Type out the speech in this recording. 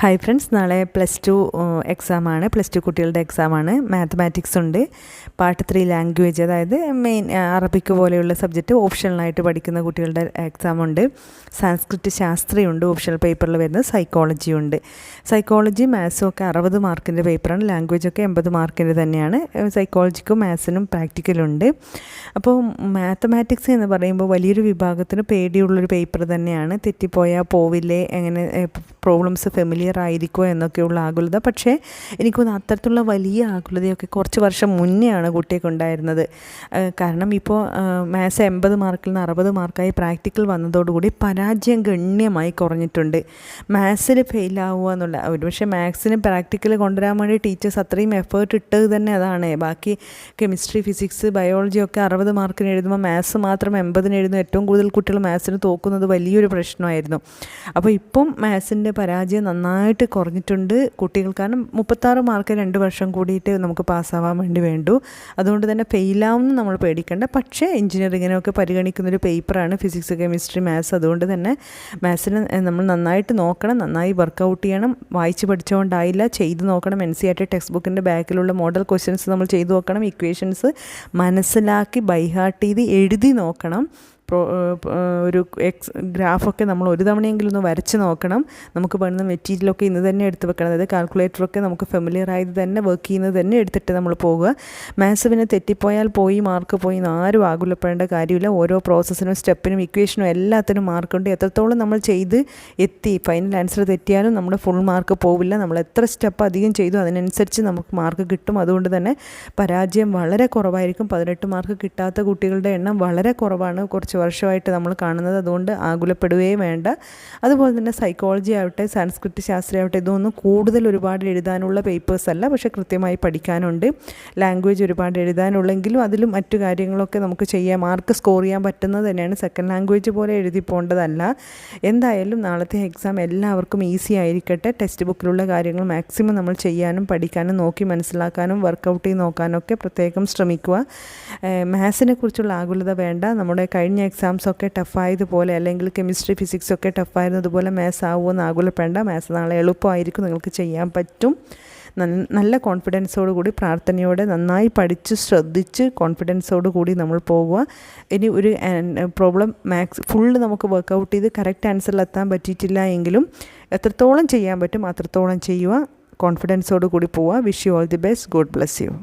Hi friends, നാളെ +2 എക്സാമാണ്. +2 കുട്ടികളുടെ എക്സാമാണ്. Mathematics ഉണ്ട്, പാർട്ട് 3 ലാംഗ്വേജ്, അതായത് മെയിൻ അറബിക്ക് പോലെയുള്ള സബ്ജക്റ്റ് ഓപ്ഷണലായിട്ട് പഠിക്കുന്ന കുട്ടികളുടെ എക്സാമുണ്ട്. സാൻസ്ക്രിറ്റ് ശാസ്ത്രയുണ്ട്, ഓപ്ഷണൽ പേപ്പറിൽ വരുന്നത്. സൈക്കോളജി ഉണ്ട്. സൈക്കോളജി മാത്സും ഒക്കെ 60 മാർക്കിൻ്റെ പേപ്പറാണ്. ലാംഗ്വേജൊക്കെ 80 മാർക്കിൻ്റെ തന്നെയാണ്. സൈക്കോളജിക്കും മാത്സിനും പ്രാക്ടിക്കലുണ്ട്. അപ്പോൾ മാത്തമാറ്റിക്സ് എന്ന് പറയുമ്പോൾ വലിയൊരു വിഭാഗത്തിന് പേടിയുള്ളൊരു പേപ്പർ തന്നെയാണ്. തെറ്റിപ്പോയാൽ പോവില്ലേ, എങ്ങനെ പ്രോബ്ലംസ് ഫെമിലിയർ ആയിരിക്കുമോ എന്നൊക്കെയുള്ള ആകുലത. പക്ഷേ എനിക്കൊന്ന് അത്തരത്തിലുള്ള വലിയ ആകുലതയൊക്കെ കുറച്ച് വർഷം മുന്നെയാണ് കുട്ടിയൊക്കെ ഉണ്ടായിരുന്നത്. കാരണം ഇപ്പോൾ മാത്സ് 80 മാർക്കിൽ നിന്ന് 60 മാർക്കായി പ്രാക്ടിക്കൽ വന്നതോടുകൂടി പരാജയം ഗണ്യമായി കുറഞ്ഞിട്ടുണ്ട്. മാത്സിൽ ഫെയിലാവുക എന്നുള്ള, ഒരുപക്ഷെ മാത്സിന് പ്രാക്ടിക്കൽ കൊണ്ടുവരാൻ വേണ്ടി ടീച്ചേഴ്സ് അത്രയും എഫേർട്ട് ഇട്ടത് തന്നെ അതാണ്. ബാക്കി കെമിസ്ട്രി, ഫിസിക്സ്, ബയോളജി ഒക്കെ 60 മാർക്കിന് എഴുതുമ്പോൾ മാത്സ് മാത്രം 80 എഴുതുന്നു. ഏറ്റവും കൂടുതൽ കുട്ടികൾ മാത്സിന് തോക്കുന്നത് വലിയൊരു പ്രശ്നമായിരുന്നു. അപ്പോൾ ഇപ്പം മാത്സിൻ്റെ പരാജയം നന്നായിട്ട് കുറഞ്ഞിട്ടുണ്ട് കുട്ടികൾ. കാരണം 36 മാർക്ക് 2 വർഷം കൂടിയിട്ട് നമുക്ക് പാസ്സാവാൻ വേണ്ടി വേണ്ടു. അതുകൊണ്ട് തന്നെ ഫെയിലാവുമെന്ന് നമ്മൾ പേടിക്കേണ്ട. പക്ഷേ എഞ്ചിനീയറിങ്ങിനൊക്കെ പരിഗണിക്കുന്നൊരു പേപ്പറാണ് ഫിസിക്സ്, കെമിസ്ട്രി, മാത്സ്. അതുകൊണ്ട് തന്നെ മാത്സിന് നമ്മൾ നന്നായിട്ട് നോക്കണം, നന്നായി വർക്കൗട്ട് ചെയ്യണം. വായിച്ച് പഠിച്ചുകൊണ്ടായില്ല, ചെയ്ത് നോക്കണം. NCERT ടെക്സ്റ്റ് ബുക്കിൻ്റെ ബാക്കിലുള്ള മോഡൽ ക്വസ്റ്റ്യൻസ് നമ്മൾ ചെയ്ത് നോക്കണം. ഇക്വേഷൻസ് മനസ്സിലാക്കി ബൈഹാർട്ട് ചെയ്ത് എഴുതി നോക്കണം. ഒരു ഗ്രാഫൊക്കെ നമ്മൾ ഒരു തവണയെങ്കിലും ഒന്ന് വരച്ച് നോക്കണം. നമുക്ക് വേണ്ടുന്ന മെറ്റീരിയലൊക്കെ ഇന്ന് തന്നെ എടുത്ത് വെക്കണം. അതായത് കാൽക്കുലേറ്ററൊക്കെ നമുക്ക് ഫെമിലിയർ ആയത് തന്നെ, വർക്ക് ചെയ്യുന്നത് തന്നെ എടുത്തിട്ട് നമ്മൾ പോകുക. മാത്സ് പിന്നെ തെറ്റിപ്പോയാൽ പോയി, മാർക്ക് പോയി ആരും ആകുലപ്പെടേണ്ട കാര്യമില്ല. ഓരോ പ്രോസസ്സിനും, സ്റ്റെപ്പിനും, ഇക്വേഷനും എല്ലാത്തിനും മാർക്കുണ്ട്. എത്രത്തോളം നമ്മൾ ചെയ്ത് എത്തി, ഫൈനൽ ആൻസർ തെറ്റിയാലും നമ്മുടെ ഫുൾ മാർക്ക് പോവില്ല. നമ്മൾ എത്ര സ്റ്റെപ്പ് അധികം ചെയ്തു അതിനനുസരിച്ച് നമുക്ക് മാർക്ക് കിട്ടും. അതുകൊണ്ട് തന്നെ പരാജയം വളരെ കുറവായിരിക്കും. 18 മാർക്ക് കിട്ടാത്ത കുട്ടികളുടെ എണ്ണം വളരെ കുറവാണ് കുറച്ച് വർഷമായിട്ട് നമ്മൾ കാണുന്നത്. അതുകൊണ്ട് ആകുലപ്പെടുകയും വേണ്ട. അതുപോലെ തന്നെ സൈക്കോളജി ആവട്ടെ, സാൻസ്ക്രിറ്റ് ശാസ്ത്രമാവട്ടെ, ഇതൊന്നും കൂടുതൽ ഒരുപാട് എഴുതാനുള്ള പേപ്പേഴ്സ് അല്ല. പക്ഷേ കൃത്യമായി പഠിക്കാനുണ്ട്. ലാംഗ്വേജ് ഒരുപാട് എഴുതാനുള്ളെങ്കിലും അതിലും മറ്റു കാര്യങ്ങളൊക്കെ നമുക്ക് ചെയ്യാം. മാർക്ക് സ്കോർ ചെയ്യാൻ പറ്റുന്നത് തന്നെയാണ്. സെക്കൻഡ് ലാംഗ്വേജ് പോലെ എഴുതി പോകേണ്ടതല്ല. എന്തായാലും നാളത്തെ എക്സാം എല്ലാവർക്കും ഈസി ആയിരിക്കട്ടെ. ടെക്സ്റ്റ് ബുക്കിലുള്ള കാര്യങ്ങൾ മാക്സിമം നമ്മൾ ചെയ്യാനും പഠിക്കാനും നോക്കി മനസ്സിലാക്കാനും വർക്കൗട്ട് ചെയ്ത് നോക്കാനൊക്കെ പ്രത്യേകം ശ്രമിക്കുക. മാത്സിനെ കുറിച്ചുള്ള ആകുലത വേണ്ട. നമ്മുടെ കഴിഞ്ഞ എക്സാംസൊക്കെ ടഫായതുപോലെ, അല്ലെങ്കിൽ കെമിസ്ട്രി, ഫിസിക്സൊക്കെ ടഫായിരുന്നതുപോലെ മാത്സ് ആവുമെന്ന് ആകുലപ്പെടേണ്ട. മാത്സ് നാളെ എളുപ്പമായിരിക്കും, നിങ്ങൾക്ക് ചെയ്യാൻ പറ്റും. നല്ല കോൺഫിഡൻസോട് കൂടി, പ്രാർത്ഥനയോടെ നന്നായി പഠിച്ച് ശ്രദ്ധിച്ച് കോൺഫിഡൻസോട് കൂടി നമ്മൾ പോകുക. ഇനി ഒരു പ്രോബ്ലം ഫുള്ള് നമുക്ക് വർക്കൗട്ട് ചെയ്ത് കറക്റ്റ് ആൻസറിലെത്താൻ പറ്റിയിട്ടില്ല എങ്കിലും എത്രത്തോളം ചെയ്യാൻ പറ്റും അത്രത്തോളം ചെയ്യുക. കോൺഫിഡൻസോട് കൂടി പോവുക. Wish you all the best. God bless you.